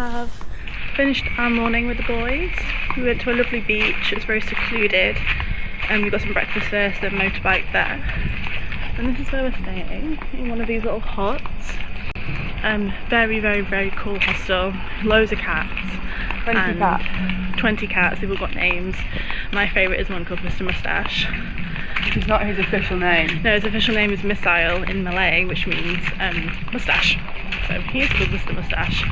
have finished our morning with the boys. We went to a lovely beach, it was very secluded, and we got some breakfast first, then motorbike there. And this is where we're staying, in one of these little huts. Very cool hostel, loads of cats. 20 cats. 20 cats, they've all got names. My favourite is one called Mr. Moustache. Which is not his official name. No, his official name is Missile in Malay, which means moustache. So he is called Mr. Moustache.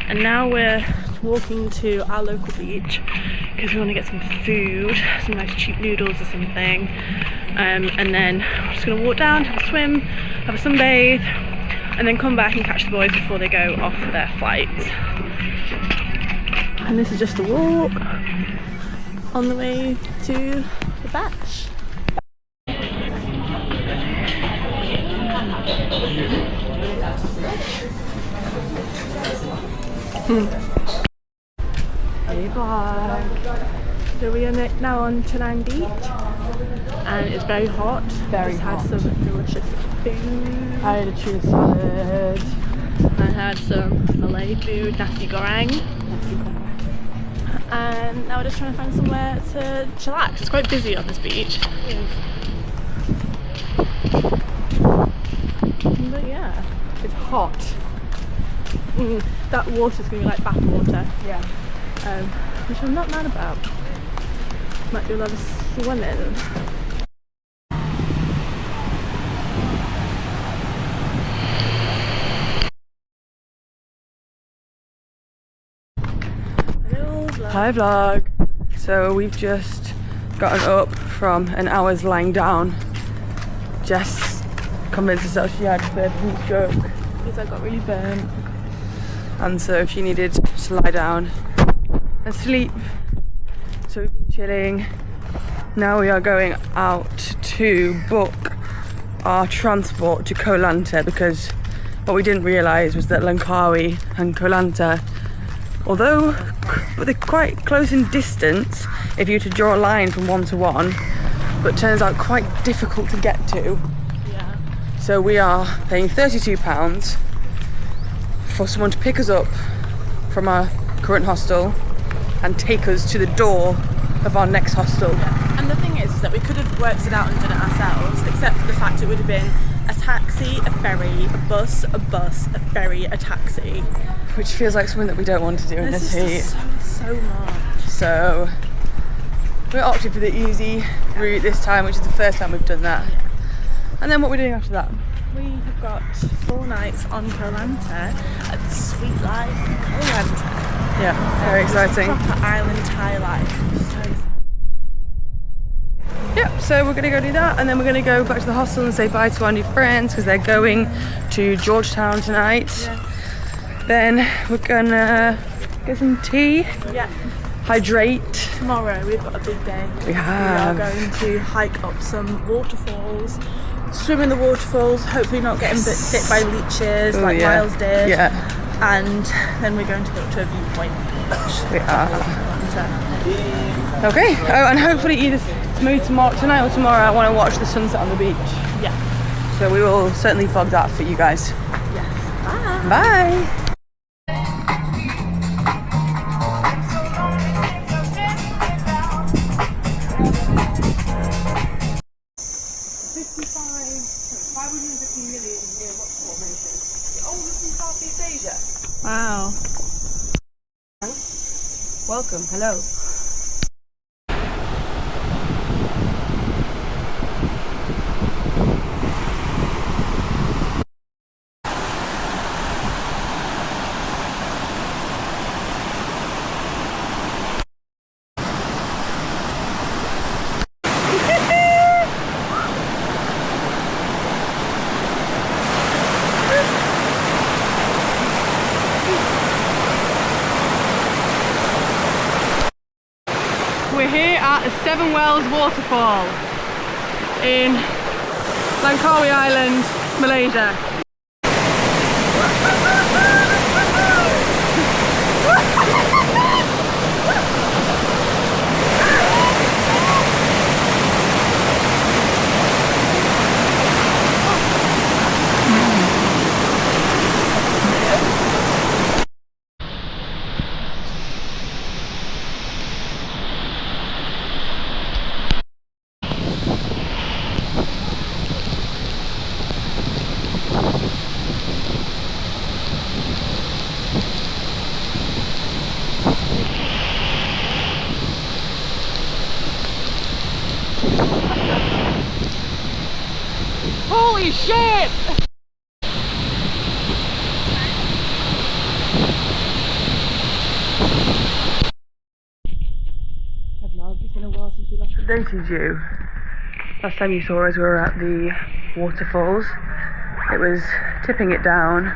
And now we're walking to our local beach because we want to get some food, some nice cheap noodles or something. And then we're just going to walk down, have a swim, have a sunbathe, and then come back and catch the boys before they go off for their flights. And this is just a walk on the way to the beach. Hey vlog. So we are now on Chenang Beach and it's very hot. Very hot. hot. Had some delicious food. I had a tuna salad. I had some Malay food, nasi goreng. And now we're just trying to find somewhere to chillax. It's quite busy on this beach. But yeah, It's hot. that water's going to be like bath water. Yeah. Which I'm not mad about. Might do a lot of swimming. Hi vlog. So we've just gotten up from an hour's lying down. Jess convinced herself she had a heat stroke Because I got really burnt. and so she needed to lie down and sleep. So we've been chilling. Now we are going out to book our transport to Koh Lanta because what we didn't realise was that Langkawi and Koh Lanta, although they're quite close in distance if you were to draw a line from one to one, but turns out quite difficult to get to. Yeah. So we are paying £32 for someone to pick us up from our current hostel and take us to the door of our next hostel. Yeah. And the thing is that we could have worked it out and done it ourselves, except for the fact it would have been a taxi, a ferry, a bus, a ferry, a taxi. Which feels like something that we don't want to do in this heat. So much. So we're opting for the easy route this time, which is the first time we've done that. Yeah. And then what we're doing after that? We have got 4 nights on Koh Lanta at the Sweet Life in Koh Lanta. Yeah, very exciting. Proper island Thai life. Yep, so we're gonna go do that and then we're gonna go back to the hostel and say bye to our new friends because they're going to Georgetown tonight. Yes. Then we're gonna get some tea, Yeah. hydrate. Tomorrow we've got a big day. We have. We are going to hike up some waterfalls, swim in the waterfalls, hopefully not getting bit by leeches like yeah. Miles did. Yeah, And then we're going to go up to a viewpoint. we are. Okay, oh, and hopefully either maybe tonight or tomorrow I want to watch the sunset on the beach. Yeah. So we will certainly vlog that for you guys. Yes. Bye. Bye! Wow. Welcome, hello. We're here at the Seven Wells waterfall in Langkawi Island, Malaysia. Holy shit! It's been a while since we left. Updated you. Last time you saw us, we were at the waterfalls. It was tipping it down,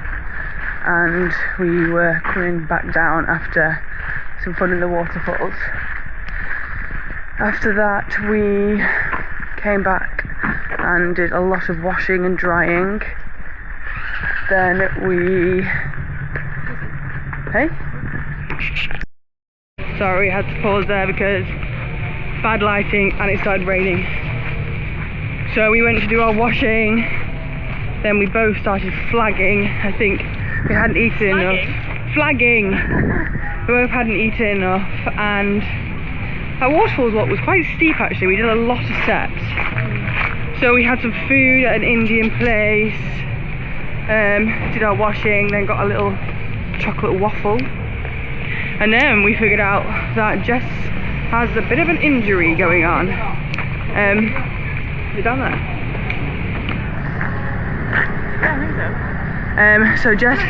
and we were coming back down after some fun in the waterfalls. After that, we came back and did a lot of washing and drying. Then we... Hey? Sorry, we had to pause there because bad lighting and it started raining. So we went to do our washing, then we both started flagging. I think we hadn't eaten enough. Flagging! We both hadn't eaten enough, and that waterfalls was quite steep actually. We did a lot of steps. So we had some food at an Indian place, did our washing, then got a little chocolate waffle. And then we figured out that Jess has a bit of an injury going on. You done that? Yeah, I think so. So Jess...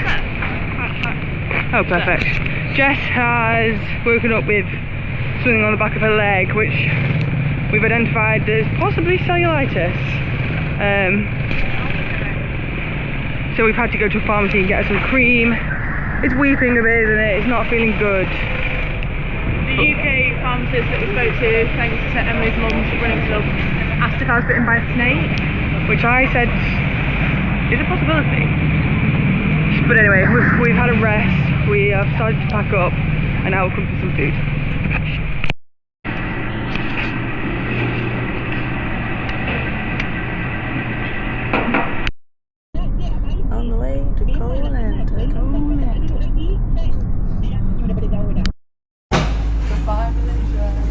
Oh, perfect. Jess has woken up with something on the back of her leg, which we've identified as possibly cellulitis. So we've had to go to a pharmacy and get her some cream. It's weeping a bit, isn't it? It's not feeling good. The UK pharmacist that we spoke to, thanks to Emily's mum for running to us, asked if I was bitten by a snake. Which I said is a possibility. But anyway, we've had a rest, we have started to pack up, and now we'll come for some food. On the way to Koh Lanta. The 5-minute drive.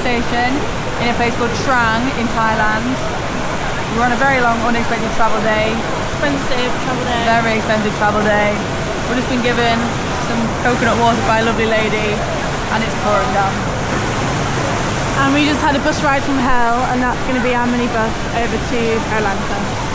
Station in a place called Trang in Thailand. We're on a very long unexpected travel day. Expensive travel day. Very expensive travel day. We've just been given some coconut water by a lovely lady and it's pouring down. And we just had a bus ride from hell, and that's going to be our minibus over to Koh Lanta.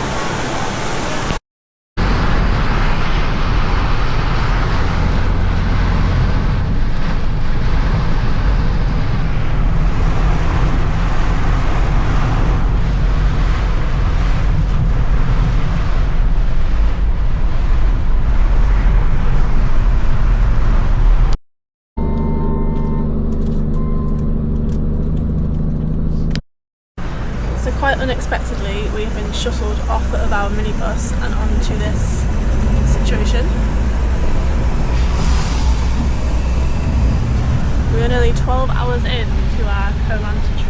Quite unexpectedly, we have been shuttled off of our minibus and onto this situation. We are nearly 12 hours into our Koh Lanta